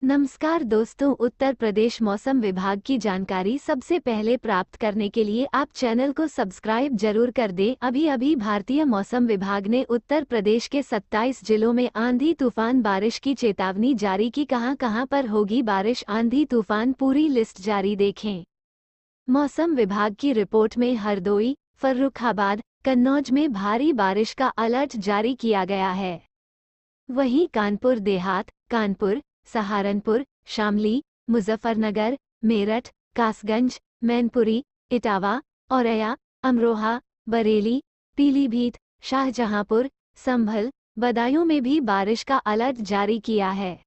नमस्कार दोस्तों, उत्तर प्रदेश मौसम विभाग की जानकारी सबसे पहले प्राप्त करने के लिए आप चैनल को सब्सक्राइब जरूर कर दें। अभी भारतीय मौसम विभाग ने उत्तर प्रदेश के 27 जिलों में आंधी तूफान बारिश की चेतावनी जारी की। कहां पर होगी बारिश, आंधी तूफान, पूरी लिस्ट जारी देखें। मौसम विभाग की रिपोर्ट में हरदोई, फर्रुखाबाद, कन्नौज में भारी बारिश का अलर्ट जारी किया गया है। वहीं कानपुर देहात, कानपुर, सहारनपुर, शामली, मुजफ्फरनगर, मेरठ, कासगंज, मैनपुरी, इटावा, औरैया, अमरोहा, बरेली, पीलीभीत, शाहजहांपुर, संभल, बदायूं में भी बारिश का अलर्ट जारी किया है।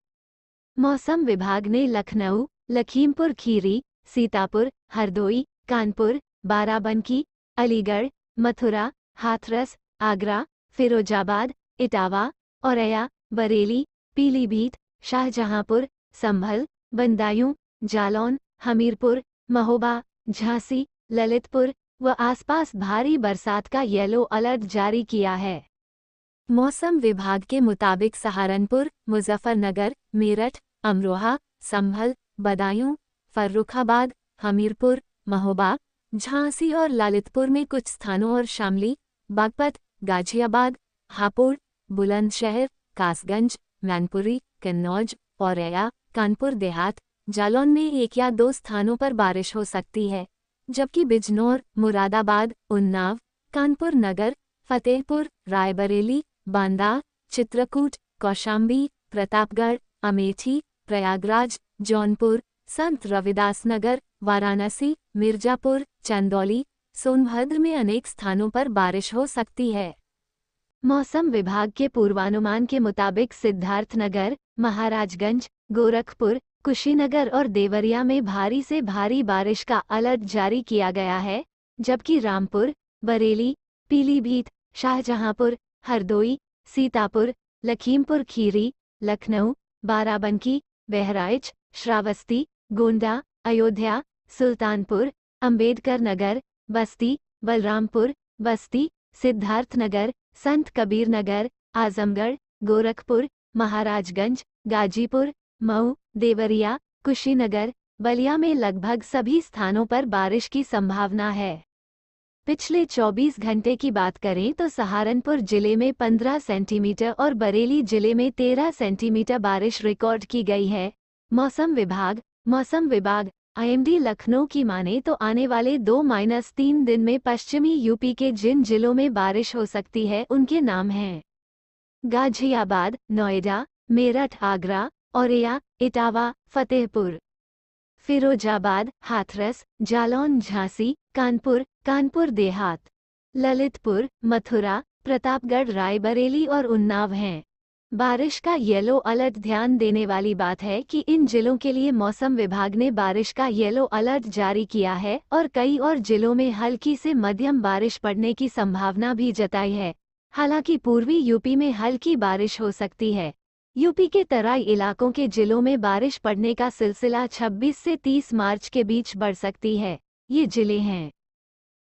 मौसम विभाग ने लखनऊ, लखीमपुर खीरी, सीतापुर, हरदोई, कानपुर, बाराबंकी, अलीगढ़, मथुरा, हाथरस, आगरा, फिरोजाबाद, इटावा, औरैया, बरेली, पीलीभीत, शाहजहांपुर, संभल, बदायूं, जालौन, हमीरपुर, महोबा, झांसी, ललितपुर व आसपास भारी बरसात का येलो अलर्ट जारी किया है। मौसम विभाग के मुताबिक सहारनपुर, मुजफ्फरनगर, मेरठ, अमरोहा, संभल, बदायूं, फर्रुखाबाद, हमीरपुर, महोबा, झांसी और ललितपुर में कुछ स्थानों और शामली, बागपत, गाजियाबाद, हापुड़, बुलंदशहर, कासगंज, मैनपुरी, कन्नौज, औरैया, कानपुर देहात, जालौन में 1 या 2 स्थानों पर बारिश हो सकती है, जबकि बिजनौर, मुरादाबाद, उन्नाव, कानपुर नगर, फतेहपुर, रायबरेली, बांदा, चित्रकूट, कौशाम्बी, प्रतापगढ़, अमेठी, प्रयागराज, जौनपुर, संत रविदास नगर, वाराणसी, मिर्जापुर, चंदौली, सोनभद्र में अनेक स्थानों पर बारिश हो सकती है। मौसम विभाग के पूर्वानुमान के मुताबिक सिद्धार्थनगर, महाराजगंज, गोरखपुर, कुशीनगर और देवरिया में भारी से भारी बारिश का अलर्ट जारी किया गया है, जबकि रामपुर, बरेली, पीलीभीत, शाहजहांपुर, हरदोई, सीतापुर, लखीमपुर खीरी, लखनऊ, बाराबंकी, बहराइच, श्रावस्ती, गोंडा, अयोध्या, सुल्तानपुर, अंबेडकर नगर, बस्ती, बलरामपुर, बस्ती, सिद्धार्थनगर, संत कबीर नगर, आजमगढ़, गोरखपुर, महाराजगंज, गाजीपुर, मऊ, देवरिया, कुशीनगर, बलिया में लगभग सभी स्थानों पर बारिश की संभावना है। पिछले 24 घंटे की बात करें तो सहारनपुर जिले में 15 सेंटीमीटर और बरेली जिले में 13 सेंटीमीटर बारिश रिकॉर्ड की गई है। मौसम विभाग आईएमडी लखनऊ की माने तो आने वाले 2-3 दिन में पश्चिमी यूपी के जिन जिलों में बारिश हो सकती है उनके नाम हैं: गाजियाबाद, नोएडा, मेरठ, आगरा, औरैया, इटावा, फतेहपुर, फिरोजाबाद, हाथरस, जालौन, झांसी, कानपुर देहात, ललितपुर, मथुरा, प्रतापगढ़, रायबरेली और उन्नाव हैं। बारिश का येलो अलर्ट। ध्यान देने वाली बात है कि इन जिलों के लिए मौसम विभाग ने बारिश का येलो अलर्ट जारी किया है और कई और जिलों में हल्की से मध्यम बारिश पड़ने की संभावना भी जताई है। हालांकि पूर्वी यूपी में हल्की बारिश हो सकती है। यूपी के तराई इलाकों के जिलों में बारिश पड़ने का सिलसिला 26 से 30 मार्च के बीच बढ़ सकती है। ये जिले हैं: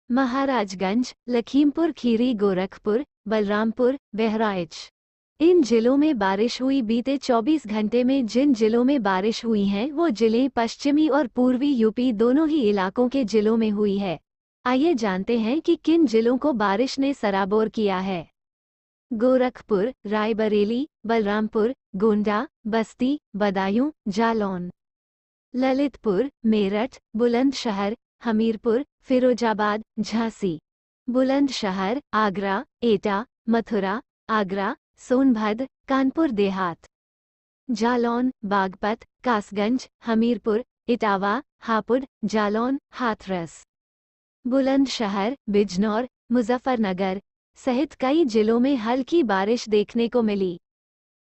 महाराजगंज, लखीमपुर खीरी, गोरखपुर, बलरामपुर, बहराइच। इन जिलों में बारिश हुई। बीते 24 घंटे में जिन जिलों में बारिश हुई हैं वो जिले पश्चिमी और पूर्वी यूपी दोनों ही इलाकों के जिलों में हुई है। आइए जानते हैं कि किन जिलों को बारिश ने सराबोर किया है। गोरखपुर, रायबरेली, बलरामपुर, गोंडा, बस्ती, बदायूं, जालौन। ललितपुर, मेरठ, बुलंदशहर, हमीरपुर, फिरोजाबाद, झांसी। बुलंदशहर, आगरा, एटा, मथुरा, आगरा, सोनभद्र, कानपुर देहात। जालौन, बागपत, कासगंज, हमीरपुर, इटावा, हापुड़, जालौन, हाथरस। बुलंदशहर, बिजनौर, मुजफ्फरनगर सहित कई जिलों में हल्की बारिश देखने को मिली।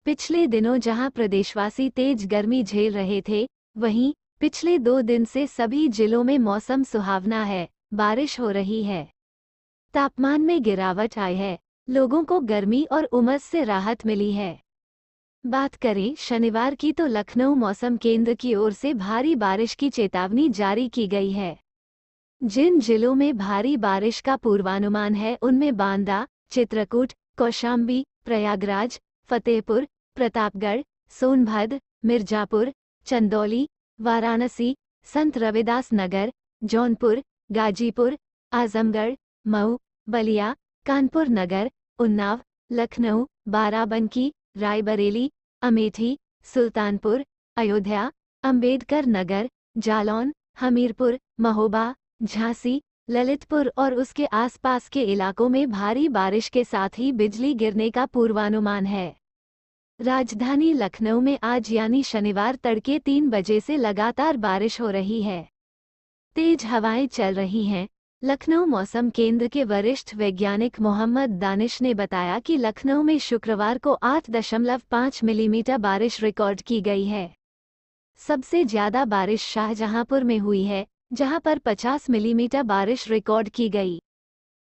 पिछले दिनों जहां प्रदेशवासी तेज गर्मी झेल रहे थे, वहीं पिछले 2 दिन से सभी जिलों में मौसम सुहावना है, बारिश हो रही है। तापमान में गिरावट आई है, लोगों को गर्मी और उमस से राहत मिली है। बात करें शनिवार की तो लखनऊ मौसम केंद्र की ओर से भारी बारिश की चेतावनी जारी की गई है। जिन जिलों में भारी बारिश का पूर्वानुमान है उनमें बांदा, चित्रकूट, कौशाम्बी, प्रयागराज, फतेहपुर, प्रतापगढ़, सोनभद्र, मिर्जापुर, चंदौली, वाराणसी, संत रविदास नगर, जौनपुर, गाजीपुर, आजमगढ़, मऊ, बलिया, कानपुर नगर, उन्नाव, लखनऊ, बाराबंकी, रायबरेली, अमेठी, सुल्तानपुर, अयोध्या, अंबेडकर नगर, जालौन, हमीरपुर, महोबा, झांसी, ललितपुर और उसके आसपास के इलाकों में भारी बारिश के साथ ही बिजली गिरने का पूर्वानुमान है। राजधानी लखनऊ में आज यानी शनिवार तड़के 3 बजे से लगातार बारिश हो रही है। तेज हवाएं चल रही हैं। लखनऊ मौसम केंद्र के वरिष्ठ वैज्ञानिक मोहम्मद दानिश ने बताया कि लखनऊ में शुक्रवार को 8.5 मिलीमीटर बारिश रिकॉर्ड की गई है। सबसे ज्यादा बारिश शाहजहांपुर में हुई है, जहां पर 50 मिलीमीटर बारिश रिकॉर्ड की गई।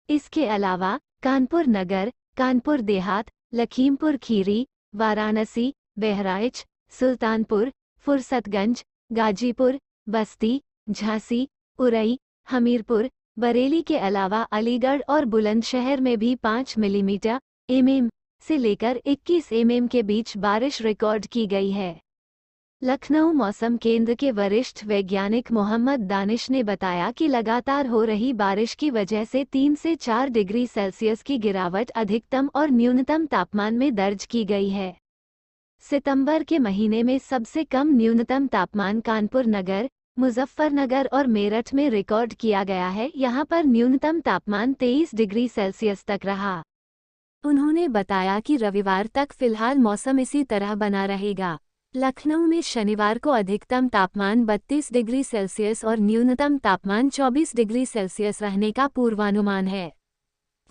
इसके अलावा कानपुर नगर, कानपुर देहात, लखीमपुर खीरी, वाराणसी, बहराइच, सुल्तानपुर, फुरसतगंज, गाजीपुर, बस्ती, झांसी, उरई, हमीरपुर, बरेली के अलावा अलीगढ़ और बुलंदशहर में भी 5 मिलीमीटर एमएम से लेकर 21 एमएम के बीच बारिश रिकॉर्ड की गई है। लखनऊ मौसम केंद्र के वरिष्ठ वैज्ञानिक मोहम्मद दानिश ने बताया कि लगातार हो रही बारिश की वजह से 3 से 4 डिग्री सेल्सियस की गिरावट अधिकतम और न्यूनतम तापमान में दर्ज की गई है। सितंबर के महीने में सबसे कम न्यूनतम तापमान कानपुर नगर, मुजफ्फरनगर और मेरठ में रिकॉर्ड किया गया है। यहां पर न्यूनतम तापमान 23 डिग्री सेल्सियस तक रहा। उन्होंने बताया कि रविवार तक फिलहाल मौसम इसी तरह बना रहेगा। लखनऊ में शनिवार को अधिकतम तापमान 32 डिग्री सेल्सियस और न्यूनतम तापमान 24 डिग्री सेल्सियस रहने का पूर्वानुमान है,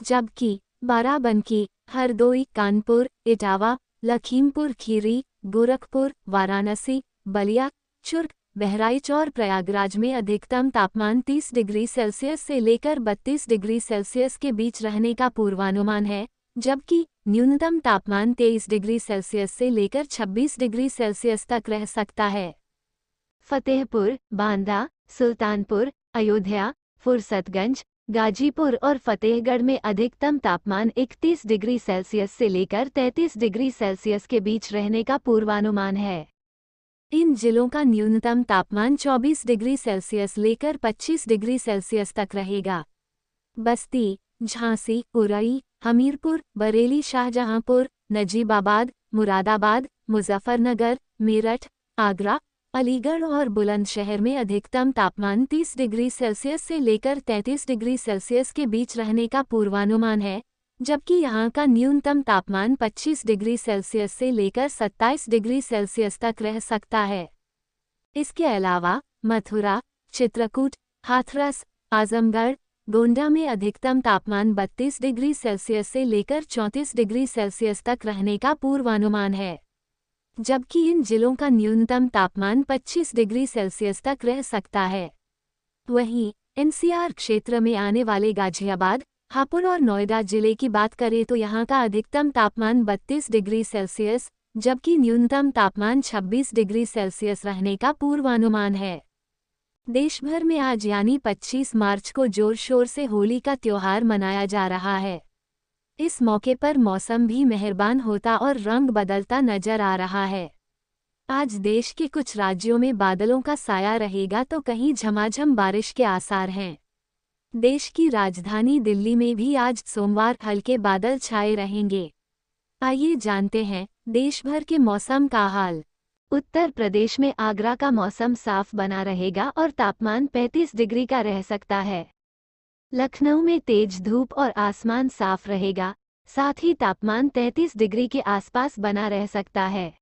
जबकि बाराबंकी, हरदोई, कानपुर, इटावा, लखीमपुर खीरी, गोरखपुर, वाराणसी, बलिया, चुर्क, बहराइच और प्रयागराज में अधिकतम तापमान 30 डिग्री सेल्सियस से लेकर 32 डिग्री सेल्सियस के बीच रहने का पूर्वानुमान है, जबकि न्यूनतम तापमान 23 डिग्री सेल्सियस से लेकर 26 डिग्री सेल्सियस तक रह सकता है। फतेहपुर, बांदा, सुल्तानपुर, अयोध्या, फुरसतगंज, गाजीपुर और फतेहगढ़ में अधिकतम तापमान 31 डिग्री सेल्सियस से लेकर 33 डिग्री सेल्सियस के बीच रहने का पूर्वानुमान है। इन जिलों का न्यूनतम तापमान 24 डिग्री सेल्सियस लेकर 25 डिग्री सेल्सियस तक रहेगा। बस्ती, झांसी, उरई, हमीरपुर, बरेली, शाहजहांपुर, नजीबाबाद, मुरादाबाद, मुजफ्फरनगर, मेरठ, आगरा, अलीगढ़ और बुलंदशहर में अधिकतम तापमान 30 डिग्री सेल्सियस से लेकर 33 डिग्री सेल्सियस के बीच रहने का पूर्वानुमान है, जबकि यहां का न्यूनतम तापमान 25 डिग्री सेल्सियस से लेकर 27 डिग्री सेल्सियस तक रह सकता है। इसके अलावा मथुरा, चित्रकूट, हाथरस, आजमगढ़, गोंडा में अधिकतम तापमान 32 डिग्री सेल्सियस से लेकर 34 डिग्री सेल्सियस तक रहने का पूर्वानुमान है, जबकि इन जिलों का न्यूनतम तापमान 25 डिग्री सेल्सियस तक रह सकता है। वहीं एनसीआर क्षेत्र में आने वाले गाजियाबाद, हापुड़ और नोएडा जिले की बात करें तो यहां का अधिकतम तापमान 32 डिग्री सेल्सियस जबकि न्यूनतम तापमान 26 डिग्री सेल्सियस रहने का पूर्वानुमान है। देश भर में आज यानी 25 मार्च को जोर शोर से होली का त्योहार मनाया जा रहा है। इस मौके पर मौसम भी मेहरबान होता और रंग बदलता नजर आ रहा है। आज देश के कुछ राज्यों में बादलों का साया रहेगा तो कहीं झमाझम बारिश के आसार हैं। देश की राजधानी दिल्ली में भी आज सोमवार हल्के बादल छाए रहेंगे। आइए जानते हैं देश भर के मौसम का हाल। उत्तर प्रदेश में आगरा का मौसम साफ बना रहेगा और तापमान 35 डिग्री का रह सकता है। लखनऊ में तेज धूप और आसमान साफ रहेगा, साथ ही तापमान 33 डिग्री के आसपास बना रह सकता है।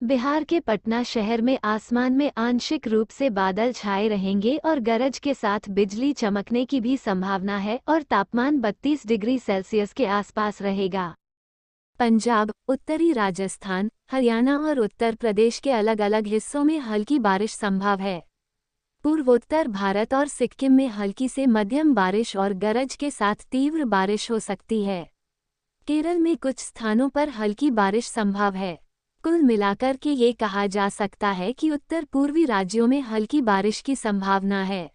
बिहार के पटना शहर में आसमान में आंशिक रूप से बादल छाए रहेंगे और गरज के साथ बिजली चमकने की भी संभावना है और तापमान 32 डिग्री सेल्सियस के आसपास रहेगा। पंजाब, उत्तरी राजस्थान, हरियाणा और उत्तर प्रदेश के अलग अलग हिस्सों में हल्की बारिश संभव है। पूर्वोत्तर भारत और सिक्किम में हल्की से मध्यम बारिश और गरज के साथ तीव्र बारिश हो सकती है। केरल में कुछ स्थानों पर हल्की बारिश संभव है। कुल मिलाकर के ये कहा जा सकता है कि उत्तर पूर्वी राज्यों में हल्की बारिश की संभावना है।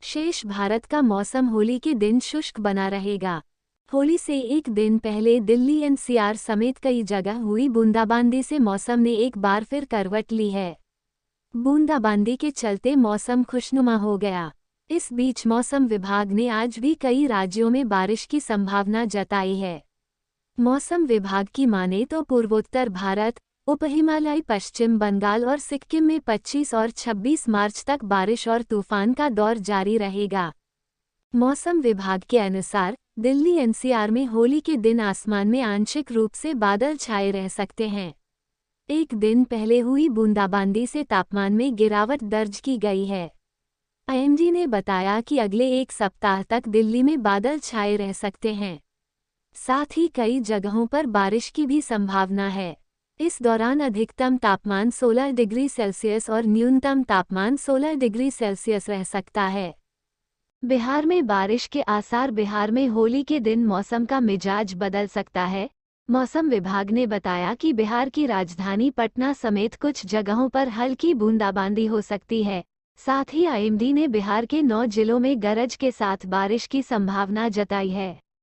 शेष भारत का मौसम होली के दिन शुष्क बना रहेगा। होली से एक दिन पहले दिल्ली एनसीआर समेत कई जगह हुई बूंदाबांदी से मौसम ने एक बार फिर करवट ली है। बूंदाबांदी के चलते मौसम खुशनुमा हो गया। इस बीच मौसम विभाग ने आज भी कई राज्यों में बारिश की संभावना जताई है। मौसम विभाग की माने तो पूर्वोत्तर भारत, उपहिमालय, पश्चिम बंगाल और सिक्किम में 25 और 26 मार्च तक बारिश और तूफान का दौर जारी रहेगा। मौसम विभाग के अनुसार दिल्ली एनसीआर में होली के दिन आसमान में आंशिक रूप से बादल छाए रह सकते हैं। एक दिन पहले हुई बूंदाबांदी से तापमान में गिरावट दर्ज की गई है। आईएमडी ने बताया कि अगले एक सप्ताह तक दिल्ली में बादल छाए रह सकते हैं। साथ ही कई जगहों पर बारिश की भी संभावना है। इस दौरान अधिकतम तापमान 16 डिग्री सेल्सियस और न्यूनतम तापमान 16 डिग्री सेल्सियस रह सकता है। बिहार में बारिश के आसार। बिहार में होली के दिन मौसम का मिजाज बदल सकता है। मौसम विभाग ने बताया कि बिहार की राजधानी पटना समेत कुछ जगहों पर हल्की बूंदाबांदी हो सकती है। साथ ही आईएमडी ने बिहार के 9 जिलों में गरज के साथ बारिश की संभावना जताई है।